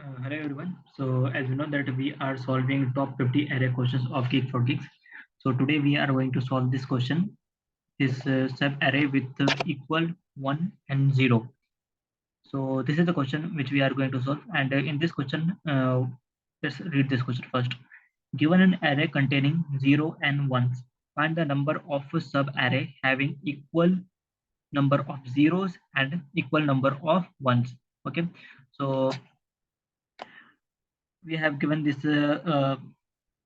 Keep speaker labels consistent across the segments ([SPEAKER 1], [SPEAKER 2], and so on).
[SPEAKER 1] Hello everyone. So as you know that we are solving top 50 array questions of Geek for Geeks. So today we are going to solve this question. This sub array with equal 1 and 0. So this is the question which we are going to solve. And in this question, let's read this question first. Given an array containing 0 and 1s, find the number of sub array having equal number of zeros and equal number of ones. Okay. So we have given this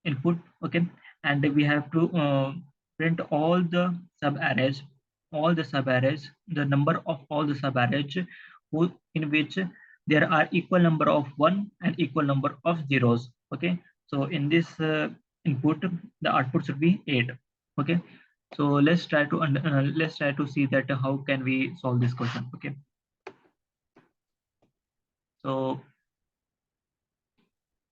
[SPEAKER 1] input, okay, and we have to print all the sub arrays, the number of all the sub arrays in which there are equal number of one and equal number of zeros. Okay, so in this input the output should be 8. Okay, so let's try to see that how can we solve this question. Okay, so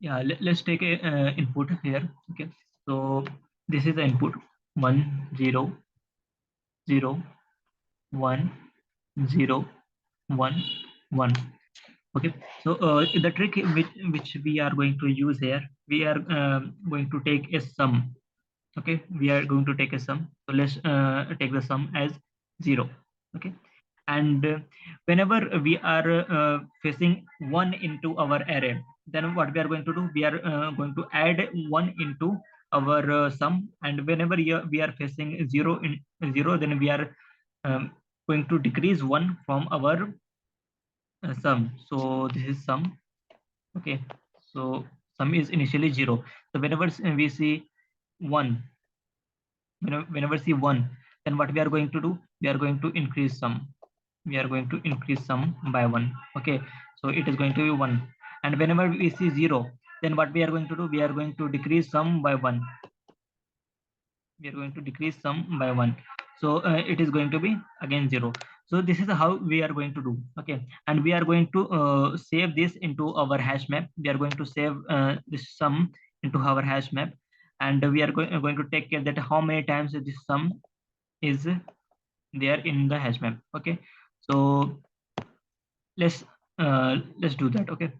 [SPEAKER 1] yeah, let's take a input here. Okay, so this is the input 1 0 0 1 0 1 1. Okay, so the trick which we are going to use here, we are going to take a sum. Okay, we are going to take a sum, so let's take the sum as 0. Okay, and whenever we are facing 1 into our array, then what we are going to do, we are going to add 1 into our sum, and whenever we are facing 0, then we are um, going to decrease 1 from our sum. So this is sum. Okay, so sum is initially 0. So whenever we see 1, whenever see 1, then what we are going to do, we are going to increase sum. We are going to increase sum by 1. Okay, so it is going to be 1. And whenever we see 0, then what we are going to do, we are going to decrease sum by 1. We are going to decrease sum by 1. So it is going to be again 0. So this is how we are going to do. Okay, and we are going to save this into our hash map. We are going to save this sum into our hash map, and we are going to take care that how many times this sum is there in the hash map. Okay, so let's do that. Okay,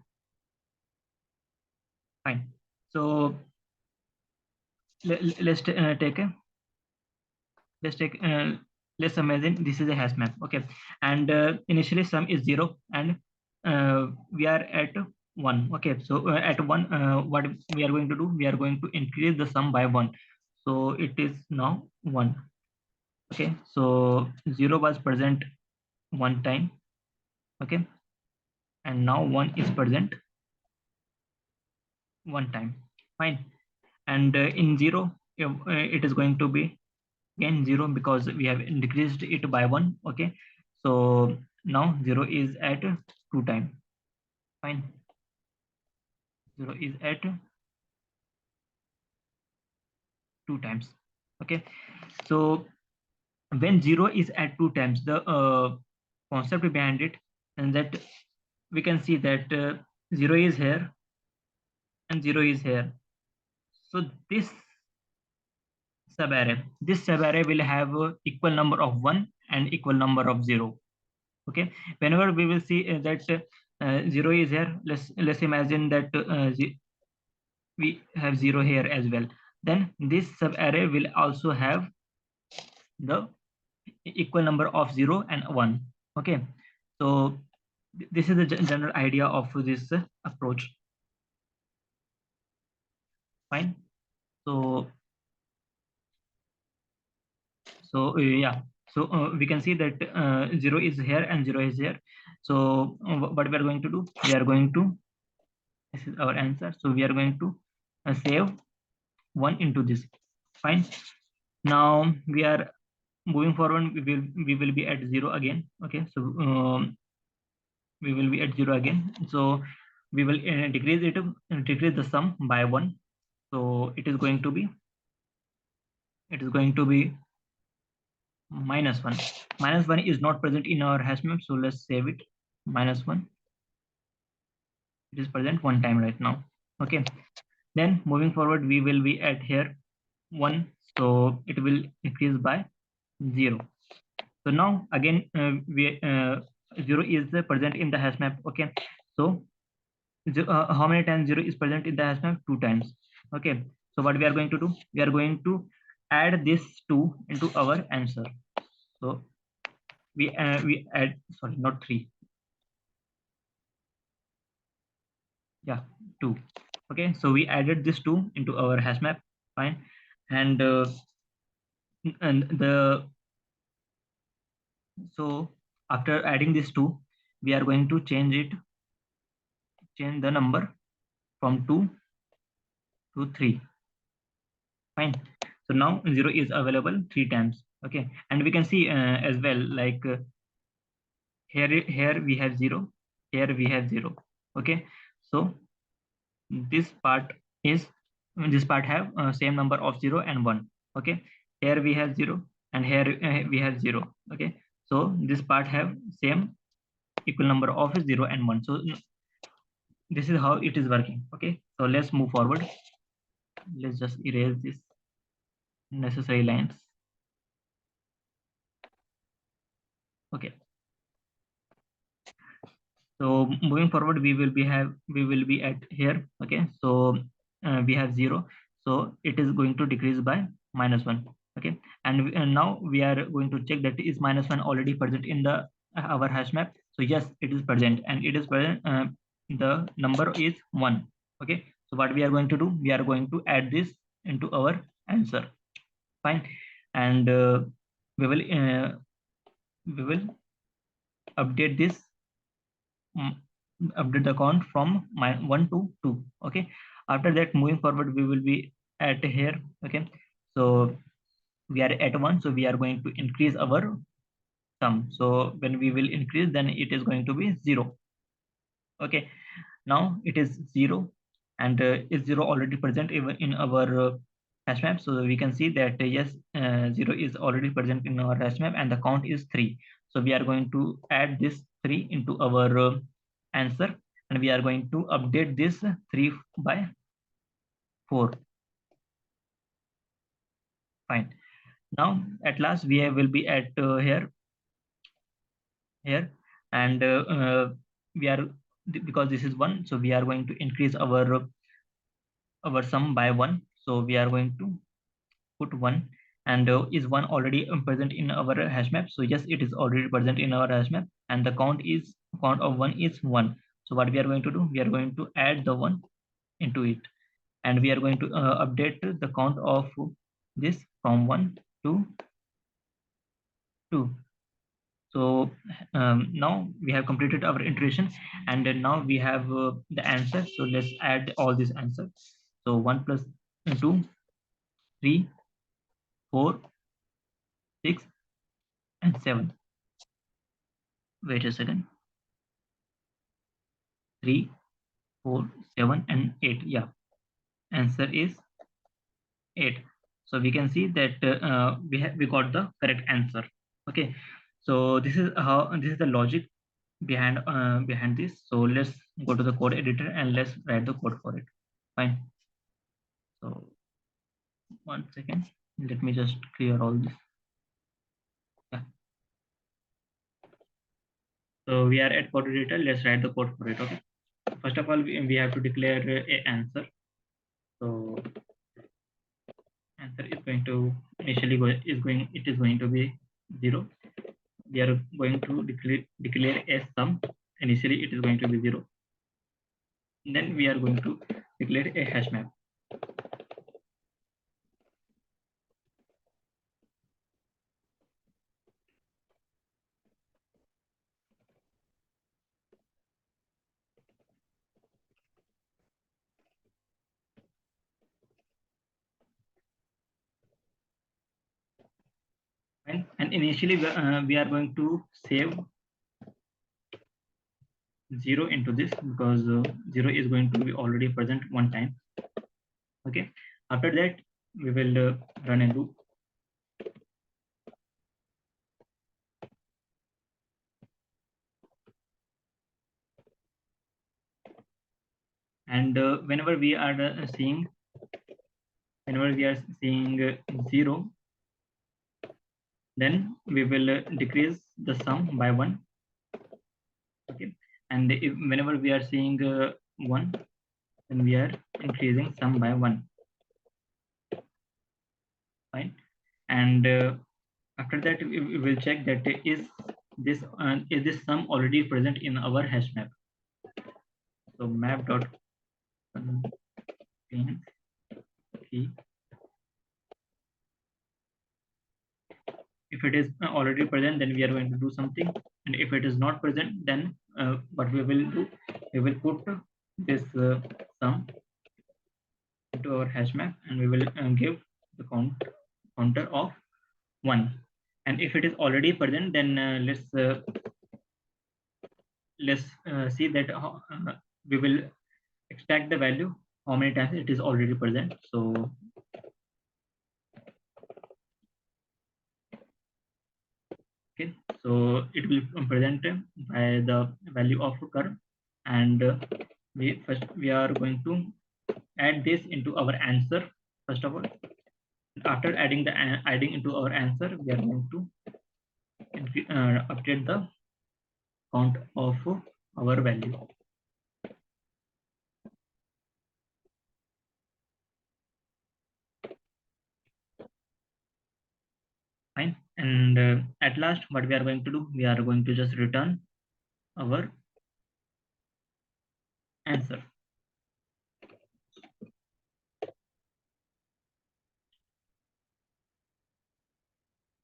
[SPEAKER 1] fine. So let's take a let's take let's imagine this is a hash map. Okay, and initially sum is 0, and we are at 1. Okay, so at 1, what we are going to do, we are going to increase the sum by 1. So it is now 1. Okay, so 0 was present one time. Okay, and now 1 is present one time. Fine. And in 0, it is going to be again 0 because we have decreased it by 1. Okay, so now 0 is at 2 time. Fine, 0 is at 2 times. Okay, so when 0 is at 2 times, the concept behind it, and that we can see that 0 is here and 0 is here. So this sub array will have equal number of 1 and equal number of 0. Okay, whenever we will see that 0 is here, let's imagine that we have 0 here as well, then this sub array will also have the equal number of 0 and 1. Okay, so this is the general idea of this approach. Fine. So yeah, so we can see that 0 is here and 0 is here. So what we are going to do, we are going to, this is our answer, so we are going to save 1 into this. Fine. Now we are moving forward, we will be at 0 again. Okay, so we will be at 0 again. So we will decrease the sum by 1. So it is going to be -1. -1 is not present in our hash map, so let's save it. -1, it is present one time right now. Okay, then moving forward, we will be at here 1, so it will increase by 0. So now again 0 is present in the hash map. Okay, so how many times 0 is present in the hash map? 2 times. Okay, so what we are going to do, we are going to add this 2 into our answer. So we add, sorry, not 3, yeah, 2. Okay, so we added this 2 into our hash map. Fine. And the so after adding this 2, we are going to change the number from 2 to 3. Fine. So now 0 is available 3 times. Okay, and we can see as well, like here we have 0, here we have 0. Okay, so this part is, this part have same number of 0 and 1. Okay, here we have 0 and here we have 0. Okay, so this part have same equal number of 0 and 1. So this is how it is working. Okay, so let's move forward. Let's just erase this necessary lines. Okay, so moving forward, we will be at here. Okay, so we have 0, so it is going to decrease by -1. Okay, and now we are going to check that is -1 already present in the our hash map. So yes, it is present, and it is present, the number is 1. Okay, so what we are going to do, we are going to add this into our answer. Fine. And we will uh, we will update this, mm, update the count from 1 to 2. Okay, after that, moving forward, we will be at here. Okay, so we are at 1, so we are going to increase our sum. So when we will increase, then it is going to be 0. Okay, now it is 0, and is 0 already present even in our hash map? So we can see that yes, 0 is already present in our hash map, and the count is 3. So we are going to add this 3 into our answer, and we are going to update this 3 by 4. Fine. Now at last will be at here, and we are, because this is 1, so we are going to increase our sum by 1. So we are going to put 1, and is 1 already present in our hash map? So yes, it is already present in our hash map, and the count of 1 is 1. So what we are going to do, we are going to add the 1 into it, and we are going to update the count of this from 1 to 2. So now we have completed our iteration, and then now we have the answer. So let's add all these answers. So 1 plus 2, 3, 4, 6, and 7. Wait a second. 3, 4, 7, and 8. Yeah, answer is 8. So we can see that we got the correct answer. Okay, so this is the logic behind this. So let's go to the code editor and let's write the code for it. Fine. So 1 second, let me just clear all this. Yeah. So we are at code editor. Let's write the code for it. Okay. First of all, we have to declare a answer. So answer is going to initially it is going to be 0. We are going to declare a sum. Initially it is going to be 0. Then we are going to declare a hash map. And initially we are going to save 0 into this, because 0 is going to be already present 1 time. Okay, after that we will run a loop. And whenever we are seeing 0, then we will decrease the sum by 1. Okay, and if, whenever we are seeing 1, then we are increasing sum by 1. Fine. And after that, we will check that is this sum already present in our hash map. So map dot contain key. If it is already present, then we are going to do something, and if it is not present, then what we will do, we will put this sum into our hash map, and we will give the counter of 1. And if it is already present, then let's see that we will extract the value how many times it is already present. So okay, so it will present by the value of curve, and we are going to add this into our answer first of all. After adding into our answer, we are going to update the count of our value. Fine. And at last, what we are going to do, we are going to just return our answer.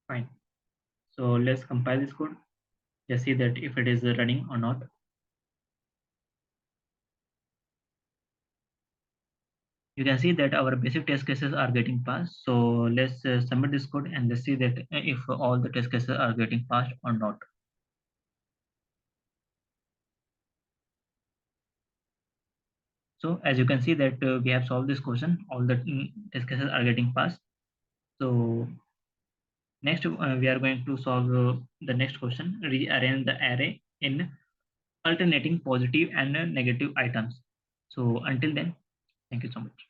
[SPEAKER 1] Fine. So let's compile this code. Just see that if it is running or not. You can see that our basic test cases are getting passed. So let's submit this code, and let's see that if all the test cases are getting passed or not. So as you can see that we have solved this question, all the test cases are getting passed. So next we are going to solve the next question, rearrange the array in alternating positive and negative items. So until then, thank you so much.